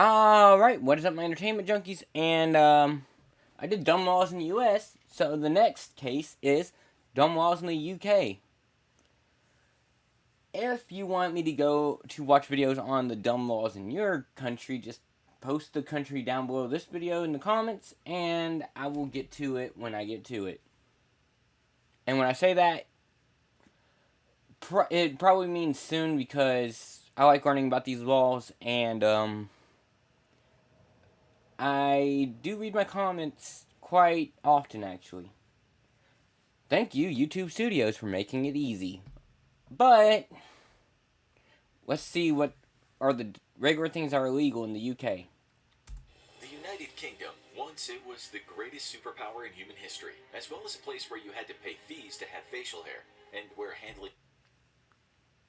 Alright, what is up, my entertainment junkies? And, I did dumb laws in the US, so the next case is dumb laws in the UK. If you want me to go to watch videos on the dumb laws in your country, just post the country down below this video in the comments, and I will get to it when I get to it. And when I say that, it probably means soon, because I like learning about these laws, and, I do read my comments quite often, actually. Thank you, YouTube Studios, for making it easy. But let's see what are the regular things that are illegal in the UK. The United Kingdom. Once it was the greatest superpower in human history, as well as a place where you had to pay fees to have facial hair, and where handling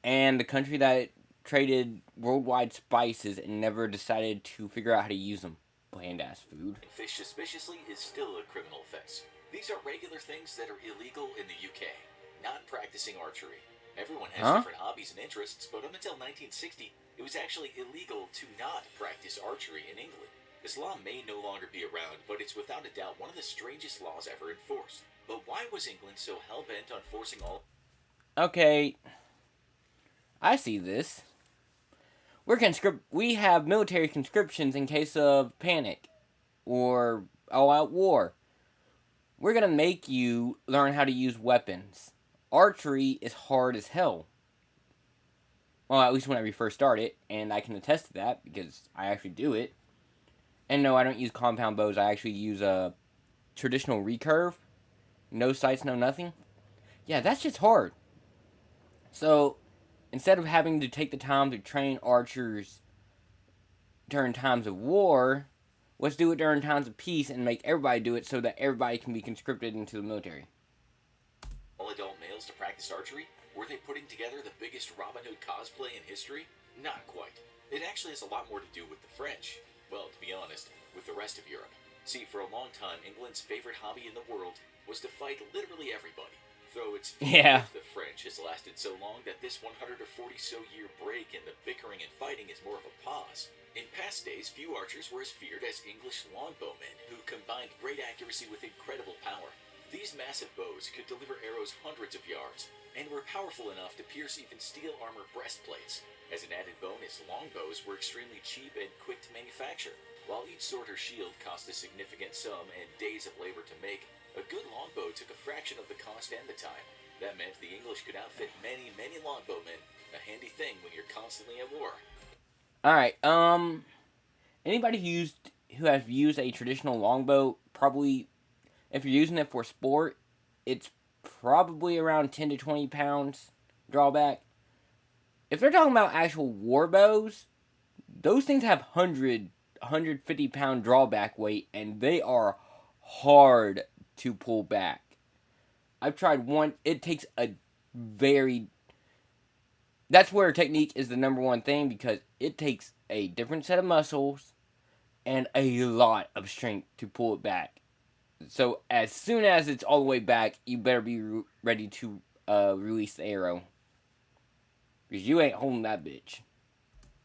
And the country that traded worldwide spices and never decided to figure out how to use them. Bland ass food. fish suspiciously is still a criminal offense. These are regular things that are illegal in the UK. Not practicing archery. Everyone has different hobbies and interests, but up until 1960, it was actually illegal to not practice archery in England. Islam may no longer be around, but it's without a doubt one of the strangest laws ever enforced. But why was England so hell-bent on forcing all... Okay, I see this. We have military conscriptions in case of panic or all-out war. We're gonna make you learn how to use weapons. Archery is hard as hell. Well, at least whenever you first start it, and I can attest to that because I actually do it. And no, I don't use compound bows. I actually use a traditional recurve. No sights, no nothing. Yeah, that's just hard. So, instead of having to take the time to train archers during times of war, let's do it during times of peace and make everybody do it so that everybody can be conscripted into the military. All adult males to practice archery? Were they putting together the biggest Robin Hood cosplay in history? Not quite. It actually has a lot more to do with the French. Well, to be honest, with the rest of Europe. See, for a long time, England's favorite hobby in the world was to fight literally everybody. Though its feud with the French has lasted so long that this 140-so-year break in the bickering and fighting is more of a pause. In past days, few archers were as feared as English longbowmen, who combined great accuracy with incredible power. These massive bows could deliver arrows hundreds of yards, and were powerful enough to pierce even steel armor breastplates. As an added bonus, longbows were extremely cheap and quick to manufacture. While each sword or shield cost a significant sum and days of labor to make, a good longbow took a fraction of the cost and the time. That meant the English could outfit many, many longbowmen, a handy thing when you're constantly at war. Alright, anybody who has used a traditional longbow, probably, if you're using it for sport, it's probably around 10 to 20 pounds drawback. If they're talking about actual war bows, those things have 150 pound drawback weight, and they are hard to pull back. I've tried one. It takes a very... That's where technique is the number one thing, because it takes a different set of muscles and a lot of strength to pull it back. So as soon as it's all the way back, you better be ready to release the arrow, because you ain't holding that bitch.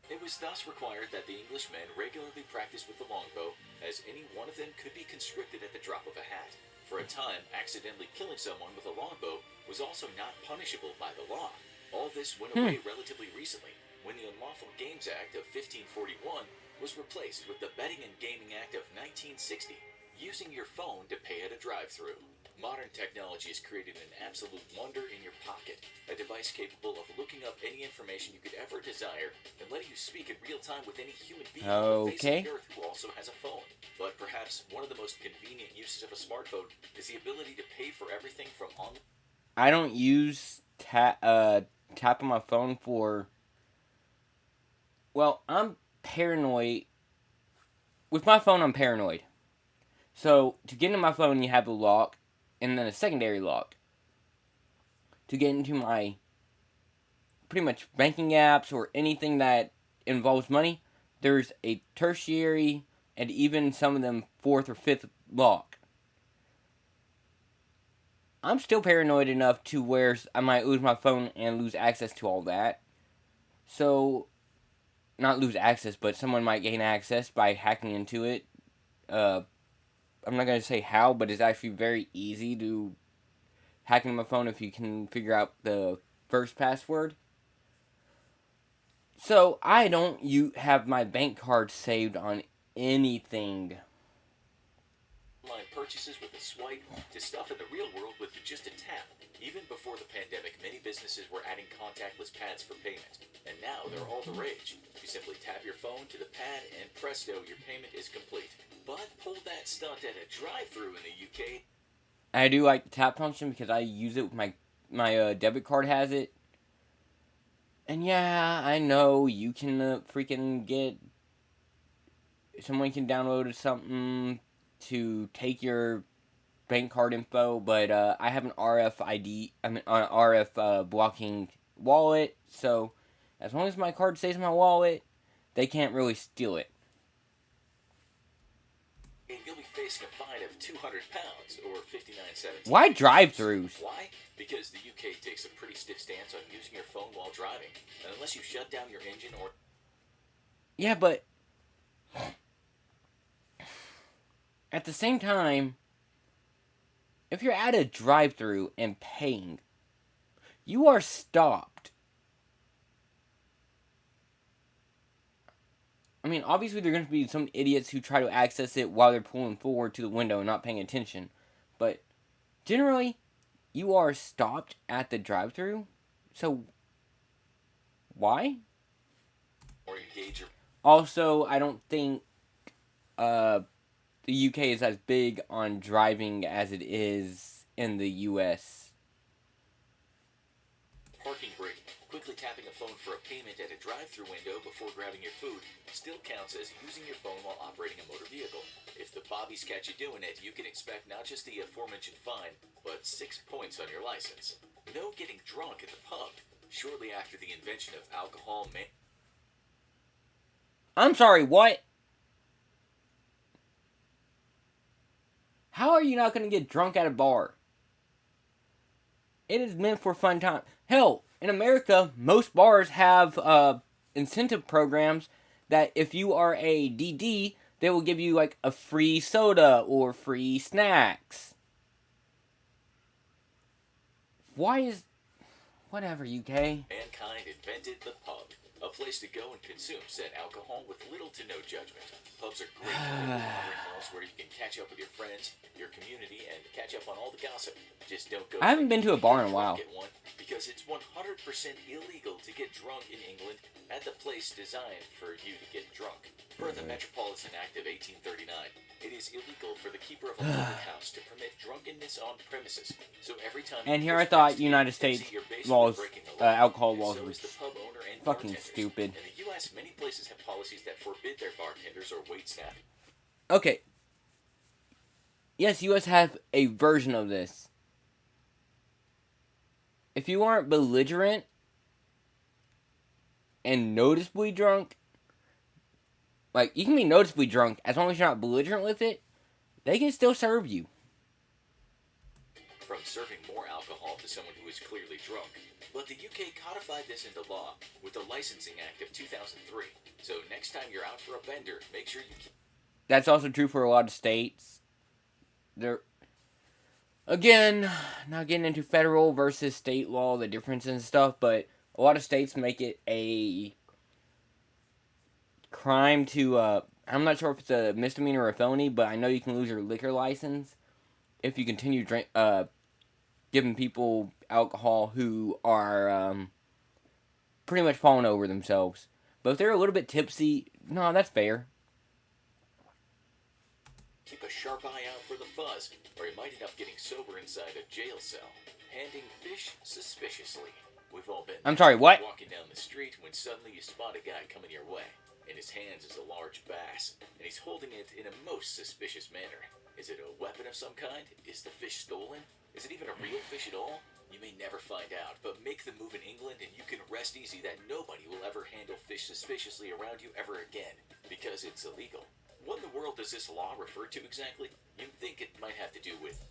It was thus required that the Englishmen regularly practice with the longbow, as any one of them could be conscripted at the drop of a hat. For a time, accidentally killing someone with a longbow was also not punishable by the law. All this went away relatively recently, when the Unlawful Games Act of 1541 was replaced with the Betting and Gaming Act of 1960, using your phone to pay at a drive-thru. Modern technology has created an absolute wonder in your pocket, a device capable of looking up any information you could ever desire and letting you speak in real time with any human being on the face of the earth who also has a phone. But perhaps one of the most convenient uses of a smartphone is the ability to pay for everything from online. I don't use tap on my phone for... Well, I'm paranoid. With my phone, I'm paranoid. So, to get into my phone, you have a lock, and then a secondary lock. To get into my pretty much banking apps or anything that involves money, there's a tertiary and even some of them fourth or fifth lock. I'm still paranoid enough to where I might lose my phone and lose access to all that. So, not lose access, but someone might gain access by hacking into it. Uh, I'm not going to say how, but it's actually very easy to hack into my phone if you can figure out the first password. So I don't have my bank card saved on anything. Online purchases with a swipe to stuff in the real world with just a tap. Even before the pandemic, many businesses were adding contactless pads for payment, and now they're all the rage. You simply tap your phone to the pad, and presto, your payment is complete. But pull that stunt at a drive-through in the UK. I do like the tap function because I use it with my debit card has it. And yeah, I know you can freaking get someone can download something to take your bank card info, but I have an RFID, an RF blocking wallet, so as long as my card stays in my wallet, they can't really steal it. And you'll be facing a fine of £200 or $59.17. Why drive-thrus? Why? Because the UK takes a pretty stiff stance on using your phone while driving, and unless you shut down your engine or... Yeah, but at the same time, if you're at a drive-thru and paying, you are stopped. I mean, obviously there are going to be some idiots who try to access it while they're pulling forward to the window and not paying attention. But generally, you are stopped at the drive-thru. So, why? Or engage your... Also, I don't think the UK is as big on driving as it is in the US. Parking brake. Quickly tapping a phone for a payment at a drive-thru window before grabbing your food still counts as using your phone while operating a motor vehicle. If the bobbies catch you doing it, you can expect not just the aforementioned fine, but 6 points on your license. No getting drunk at the pub. Shortly after the invention of alcohol... I'm sorry, what? How are you not going to get drunk at a bar? It is meant for fun time. Hell, in America, most bars have incentive programs that if you are a DD, they will give you like a free soda or free snacks. Why is... Whatever, UK. Mankind invented the pub. A place to go and consume said alcohol with little to no judgment. Pubs are great watering holes where you can catch up with your friends, your community, and catch up on all the gossip. Just don't go... I haven't been to a bar in a while. Because it's 100% illegal to get drunk in England at the place designed for you to get drunk. Per the Metropolitan Act of 1839, it is illegal for the keeper of a public house to permit drunkenness on premises. So every time... And here I thought United States laws, alcohol laws were fucking stupid. In the U.S., many places have policies that forbid their bartenders or waitstaff. Okay. Yes, U.S. have a version of this. If you aren't belligerent and noticeably drunk, like, you can be noticeably drunk as long as you're not belligerent with it, they can still serve you. From serving more alcohol to someone who is clearly drunk. But the UK codified this into law with the Licensing Act of 2003. So next time you're out for a bender, make sure you keep... That's also true for a lot of states. Again, not getting into federal versus state law, the difference and stuff, but a lot of states make it a crime to, I'm not sure if it's a misdemeanor or a felony, but I know you can lose your liquor license if you continue giving people alcohol who are pretty much falling over themselves. But if they're a little bit tipsy, no, that's fair. Keep a sharp eye out for the fuzz, or you might end up getting sober inside a jail cell. Handing fish suspiciously. We've all been... I'm sorry, what? Walking down the street when suddenly you spot a guy coming your way. In his hands is a large bass, and he's holding it in a most suspicious manner. Is it a weapon of some kind? Is the fish stolen? Is it even a real fish at all? You may never find out, but make the move in England and you can rest easy that nobody will ever handle fish suspiciously around you ever again, because it's illegal. What in the world does this law refer to exactly? You'd think it might have to do with...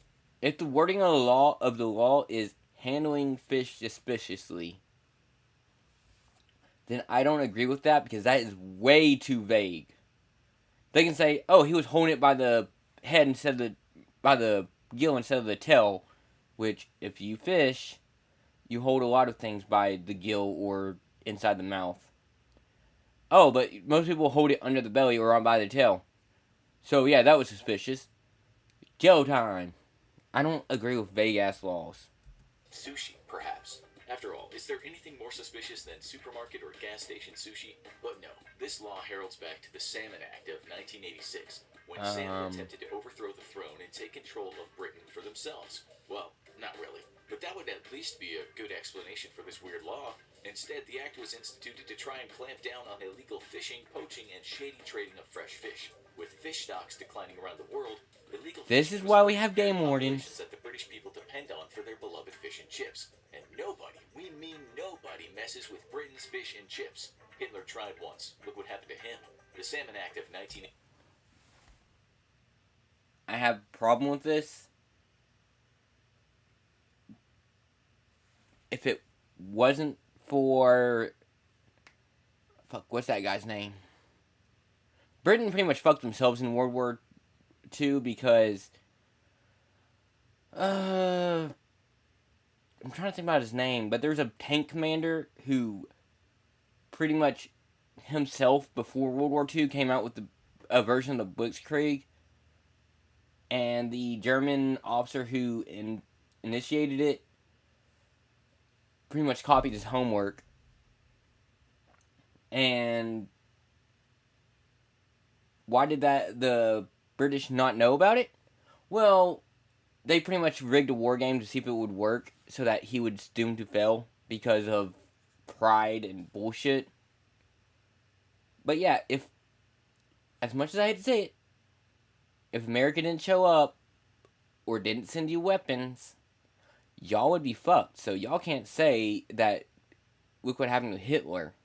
If the wording of the law is handling fish suspiciously, then I don't agree with that because that is way too vague. They can say, oh, he was holding it by the head instead of by the gill instead of the tail, which if you fish, you hold a lot of things by the gill or inside the mouth. Oh, but most people hold it under the belly or on by the tail. So yeah, that was suspicious. Jail time. I don't agree with vague ass laws. Sushi, perhaps. After all, is there anything more suspicious than supermarket or gas station sushi? But no, this law heralds back to the Salmon Act of 1986, when Salmon attempted to overthrow the throne and take control of Britain for themselves. Well, not really. But that would at least be a good explanation for this weird law. Instead, the act was instituted to try and clamp down on illegal fishing, poaching, and shady trading of fresh fish. With fish stocks declining around the world, illegal This fishing is was why we hurting have the very game wardens. populations that the British people depend on for their beloved fish and chips. And nobody, we mean nobody, messes with Britain's fish and chips. Hitler tried once. Look what happened to him. The Salmon Act of 19... I have a problem with this. If it wasn't for... Fuck, what's that guy's name? Britain pretty much fucked themselves in World War II because... I'm trying to think about his name, but there's a tank commander who pretty much himself before World War II came out with a version of the Blitzkrieg, and the German officer who initiated it pretty much copied his homework, and why did the British not know about it? Well, they pretty much rigged a war game to see if it would work so that he was doomed to fail because of pride and bullshit. But yeah, if, as much as I hate to say it, if America didn't show up or didn't send you weapons, y'all would be fucked. So y'all can't say that look what happened to Hitler.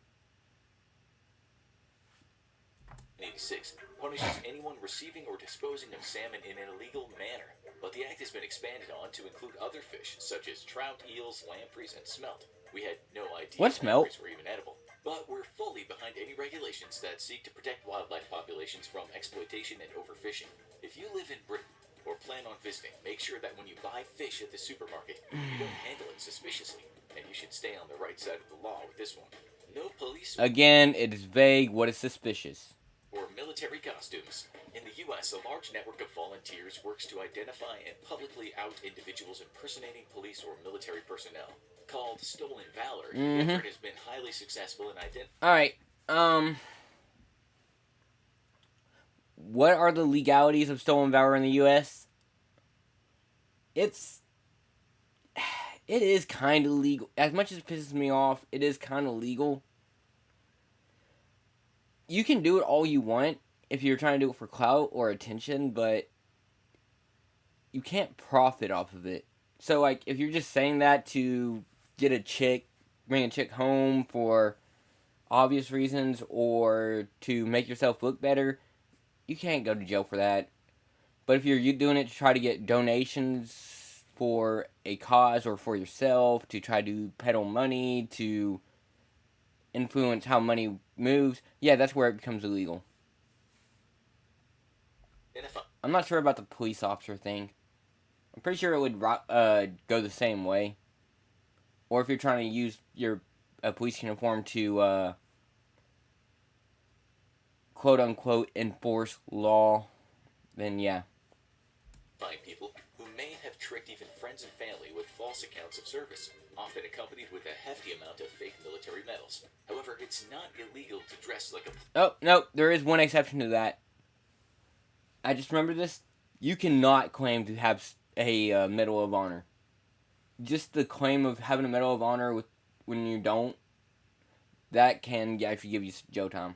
86 punishes anyone receiving or disposing of salmon in an illegal manner, but the act has been expanded on to include other fish such as trout, eels, lampreys, and smelt. We had no idea What's smelt? lampreys were even edible, but we're fully behind any regulations that seek to protect wildlife populations from exploitation and overfishing. If you live in Britain or plan on visiting, make sure that when you buy fish at the supermarket, you don't handle it suspiciously, and you should stay on the right side of the law with this one. No police Again, it is vague. What is suspicious? or military costumes. In the US, a large network of volunteers works to identify and publicly out individuals impersonating police or military personnel. Called Stolen Valor, the effort has been highly successful in Alright, what are the legalities of stolen valor in the US? It is kind of legal. As much as it pisses me off, it is kind of legal. You can do it all you want if you're trying to do it for clout or attention, but you can't profit off of it. So, like, if you're just saying that to get a chick, bring a chick home for obvious reasons, or to make yourself look better, you can't go to jail for that. But if you're doing it to try to get donations for a cause or for yourself, to try to peddle money, to influence how money moves, yeah, that's where it becomes illegal. I'm not sure about the police officer thing. I'm pretty sure it would go the same way. Or if you're trying to use your police uniform to quote-unquote enforce law, then yeah. Find people who may have tricked even friends and family with false accounts of service, often accompanied with a hefty amount of fake military medals. However, it's not illegal to dress like a... Oh, no, there is one exception to that. I just remember this. You cannot claim to have a Medal of Honor. Just the claim of having a Medal of Honor when you don't, that can actually give you jail time.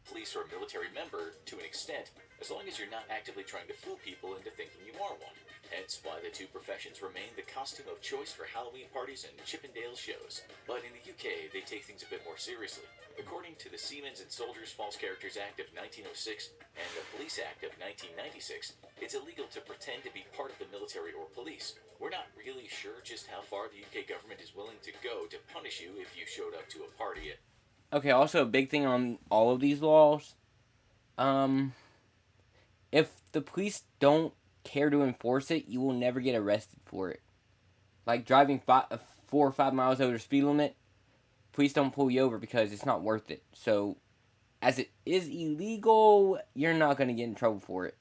police or a military member to an extent, as long as you're not actively trying to fool people into thinking you are one. Hence why the two professions remain the costume of choice for Halloween parties and Chippendale shows. But in the UK, they take things a bit more seriously. According to the Seamen's and Soldiers False Characters Act of 1906 and the Police Act of 1996, it's illegal to pretend to be part of the military or police. We're not really sure just how far the UK government is willing to go to punish you if you showed up to a party at. Okay, also a big thing on all of these laws. If the police don't care to enforce it, you will never get arrested for it. Like driving 4 or 5 miles over the speed limit, police don't pull you over because it's not worth it. So, as it is illegal, you're not going to get in trouble for it.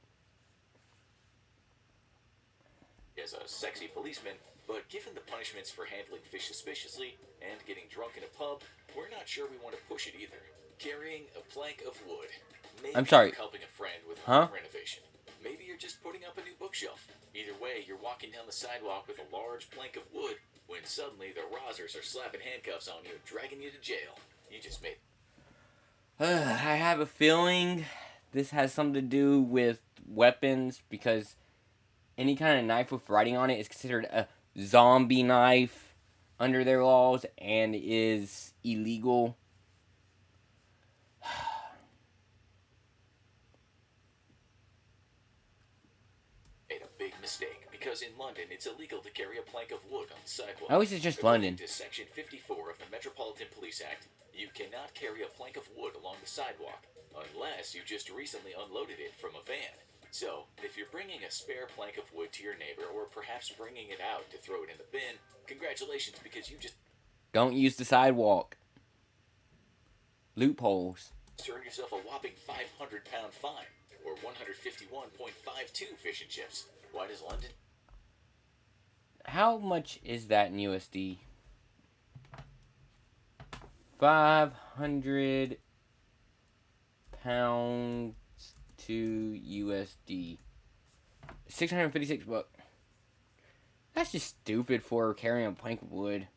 As a sexy policeman, but given the punishments for handling fish suspiciously and getting drunk in a pub, we're not sure we want to push it either. Carrying a plank of wood. Maybe I'm sorry. You're helping a friend with a Huh? renovation. Maybe you're just putting up a new bookshelf. Either way, you're walking down the sidewalk with a large plank of wood when suddenly the Rozzers are slapping handcuffs on you and dragging you to jail. You just made. I have a feeling this has something to do with weapons because any kind of knife with writing on it is considered a zombie knife under their laws and is illegal. Made a big mistake because in London it's illegal to carry a plank of wood on the sidewalk. At least it's just London. According to Section 54 of the Metropolitan Police Act, you cannot carry a plank of wood along the sidewalk unless you just recently unloaded it from a van. So, if you're bringing a spare plank of wood to your neighbor or perhaps bringing it out to throw it in the bin, congratulations because you just Don't use the sidewalk. Loopholes. earned yourself a whopping 500-pound fine or 151.52 fish and chips. Why does London? How much is that in USD? 500 pounds to USD. 656 bucks. That's just stupid for carrying a plank of wood.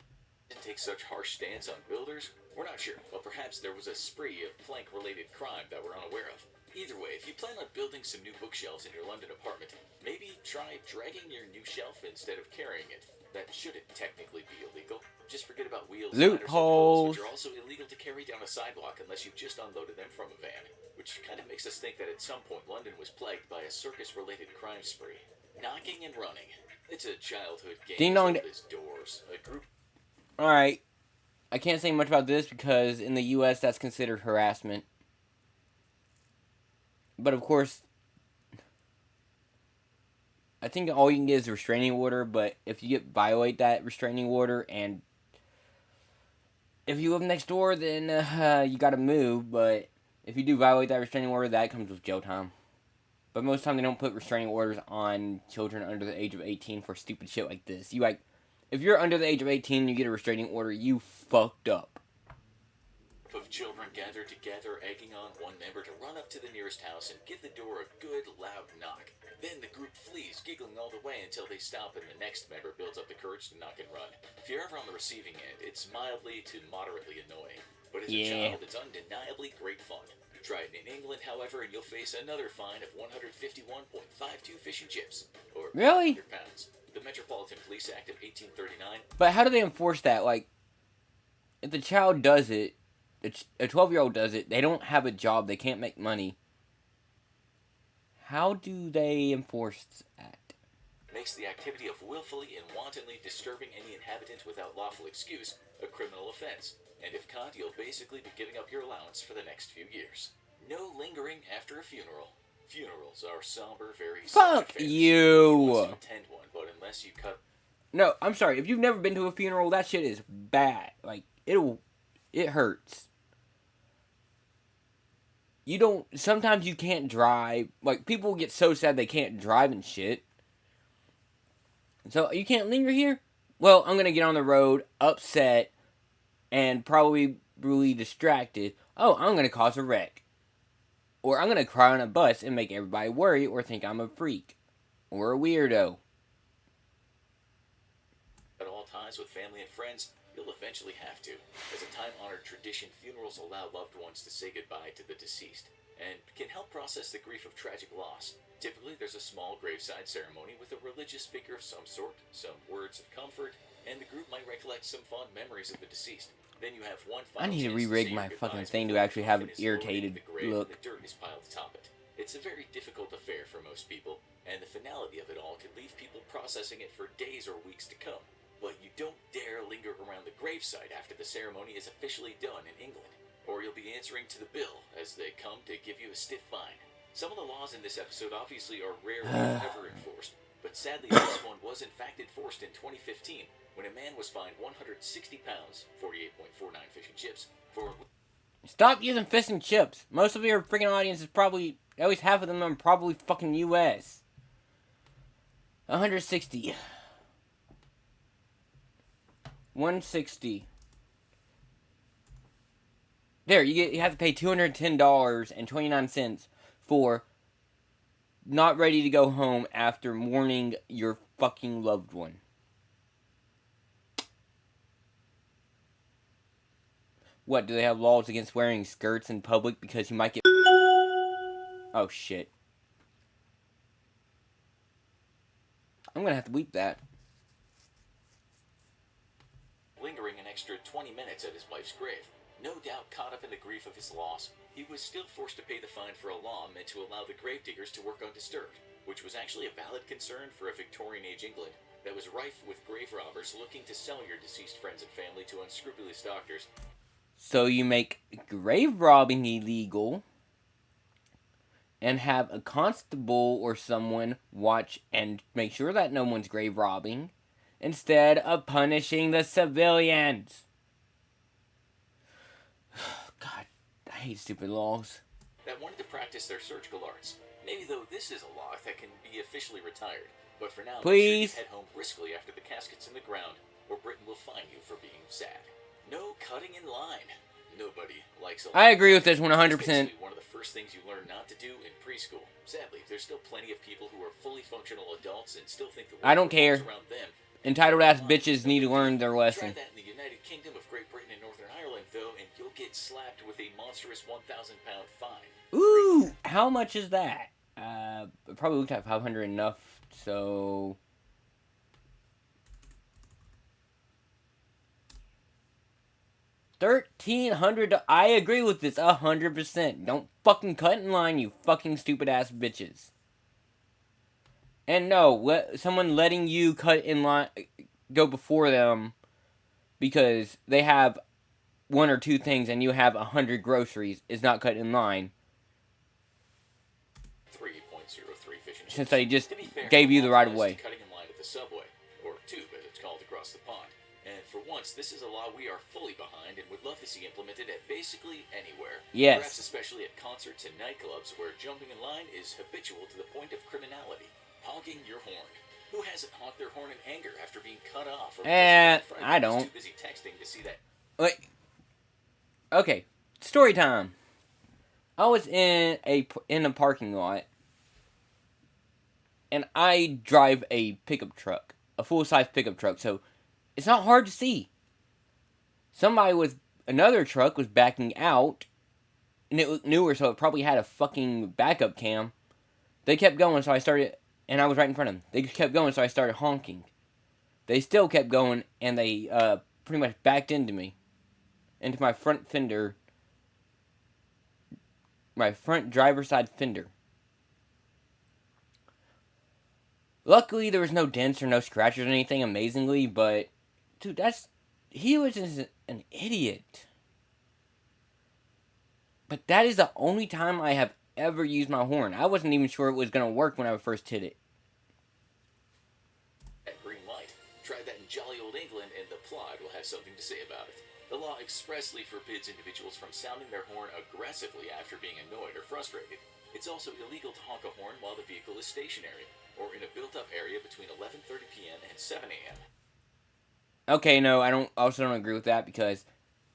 Didn't take such harsh stance on builders? We're not sure, but perhaps there was a spree of plank-related crime that we're unaware of. Either way, if you plan on building some new bookshelves in your London apartment, maybe try dragging your new shelf instead of carrying it. That shouldn't technically be illegal. Just forget about wheels, ladders, and Loopholes. poles, which are also illegal to carry down a sidewalk unless you've just unloaded them from a van. Which kind of makes us think that at some point London was plagued by a circus-related crime spree. Knocking and running. It's a childhood game. Ding dong. as old as doors. A group. Alright. I can't say much about this because in the US that's considered harassment. But of course, I think all you can get is a restraining order, but if you violate that restraining order and if you live next door, then you gotta move, but if you do violate that restraining order, that comes with jail time. But most of the time they don't put restraining orders on children under the age of 18 for stupid shit like this. If you're under the age of 18 and you get a restraining order, you fucked up. Of children gathered together, egging on one member to run up to the nearest house and give the door a good, loud knock. Then the group flees, giggling all the way until they stop and the next member builds up the courage to knock and run. If you're ever on the receiving end, it's mildly to moderately annoying. But as a child, it's undeniably great fun. Try it in England, however, and you'll face another fine of 151.52 fish and chips. Or Really? £100. The Metropolitan Police Act of 1839. But how do they enforce that? Like, if the child does it, a 12-year-old does it, they don't have a job, they can't make money. How do they enforce that? Makes the activity of willfully and wantonly disturbing any inhabitant without lawful excuse a criminal offense. And if caught, you'll basically be giving up your allowance for the next few years. No lingering after a funeral. Funerals are somber, very Fuck sad affairs. you! Unless you attend one, but unless you cut. No, I'm sorry. If you've never been to a funeral, that shit is bad. Like, it hurts. Sometimes you can't drive. Like, people get so sad they can't drive and shit. So, you can't linger here? Well, I'm gonna get on the road, upset, and probably really distracted. Oh, I'm gonna cause a wreck. Or I'm gonna cry on a bus and make everybody worry or think I'm a freak. Or a weirdo. At all times with family and friends, you'll will eventually have to. As a time-honored tradition, funerals allow loved ones to say goodbye to the deceased and can help process the grief of tragic loss. Typically, there's a small graveside ceremony with a religious figure of some sort, some words of comfort, and the group might recollect some fond memories of the deceased. Then you have one I final need to chance re-rig say your my fucking goodbyes thing to before the actually have an coffin is lowered into irritated the grave look. and the dirt is piled atop it. It's a very difficult affair for most people, and the finality of it all can leave people processing it for days or weeks to come. But you don't dare linger around the gravesite after the ceremony is officially done in England, or you'll be answering to the bill as they come to give you a stiff fine. Some of the laws in this episode obviously are rarely if ever enforced, but sadly this one was in fact enforced in 2015 when a man was fined 160 pounds, 48.49 fish and chips, for... Stop using fish and chips. Most of your freaking audience is probably, at least half of them are probably fucking US. 160. 160. There, you have to pay $210.29 for not ready to go home after mourning your fucking loved one. What, do they have laws against wearing skirts in public because you might get... Oh, shit. I'm gonna have to bleep that. Lingering an extra 20 minutes at his wife's grave. No doubt caught up in the grief of his loss, he was still forced to pay the fine for a law meant to allow the gravediggers to work undisturbed, which was actually a valid concern for a Victorian-age England that was rife with grave robbers looking to sell your deceased friends and family to unscrupulous doctors. So you make grave robbing illegal and have a constable or someone watch and make sure that no one's grave robbing instead of punishing the civilians. God, I hate stupid laws. That wanted to practice their surgical arts. Maybe though this is a law that can be officially retired. But for now, please head home briskly after the casket's in the ground, or Britain will fine you for being sad. No cutting in line. Nobody likes a line. I agree with this 100%. It's one of the first things you learn not to do in preschool. Sadly, there's still plenty of people who are fully functional adults and still think the world I don't care. around them. Entitled ass bitches need to learn their lesson. Try that in the United Kingdom of Great Britain and Northern Ireland, though, and you'll get slapped with a monstrous 1,000-pound fine. Ooh, how much is that? Probably looked at 500 enough, so... $1,300. I agree with this 100%. Don't fucking cut in line, you fucking stupid ass bitches. And no, someone letting you cut in line, go before them because they have one or two things and you have 100 groceries is not cut in line. 3.03 fish and Since they just fair, gave you the right of way. Cutting in line at the subway, or tube as it's called across the pond. And for once, this is a law we are fully behind and would love to see implemented at basically anywhere. Yes. Perhaps especially at concerts and nightclubs where jumping in line is habitual to the point of criminality. Honking your horn. Who hasn't honked their horn in anger after being cut off? Or I don't. Too busy texting to see that. Wait. Okay, story time. I was in a parking lot, and I drive a pickup truck, a full-size pickup truck, so it's not hard to see. Another truck was backing out, and it looked newer, so it probably had a fucking backup cam. They kept going, so I started, and I was right in front of them. They kept going, so I started honking. They still kept going, and they pretty much backed into me. Into my front fender. My front driver's side fender. Luckily, there was no dents or no scratches or anything, amazingly, but... Dude, he was just an idiot. But that is the only time I have ever used my horn. I wasn't even sure it was going to work when I first hit it. At green light. Try that in jolly old England and the plot will have something to say about it. The law expressly forbids individuals from sounding their horn aggressively after being annoyed or frustrated. It's also illegal to honk a horn while the vehicle is stationary, or in a built-up area between 11:30 p.m. and 7 a.m. Okay, no, I also don't agree with that, because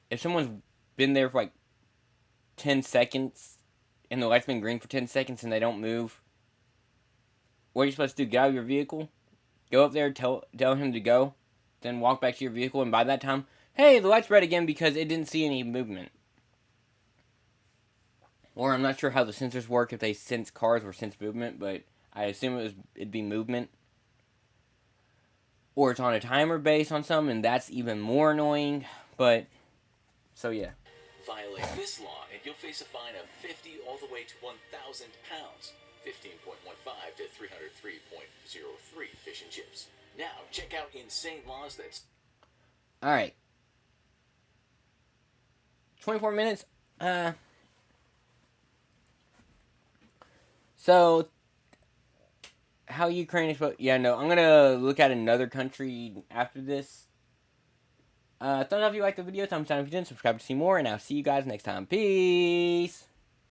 if someone's been there for like 10 seconds, and the light's been green for 10 seconds and they don't move, what are you supposed to do? Get out of your vehicle? Go up there, tell him to go, then walk back to your vehicle, and by that time, Hey, the light's red again because it didn't see any movement. Or I'm not sure how the sensors work, if they sense cars or sense movement, but I assume it'd be movement. Or it's on a timer based on some, and that's even more annoying. But, so yeah. Violate this law, and you'll face a fine of 50 all the way to 1,000 pounds. 15.15 to 303.03 fish and chips. Now, check out insane laws that's... Alright. 24 minutes? So, how Ukraine is... Yeah, no, I'm gonna look at another country after this. Thumbs up if you liked the video, thumbs down if you didn't, subscribe to see more, and I'll see you guys next time. Peace!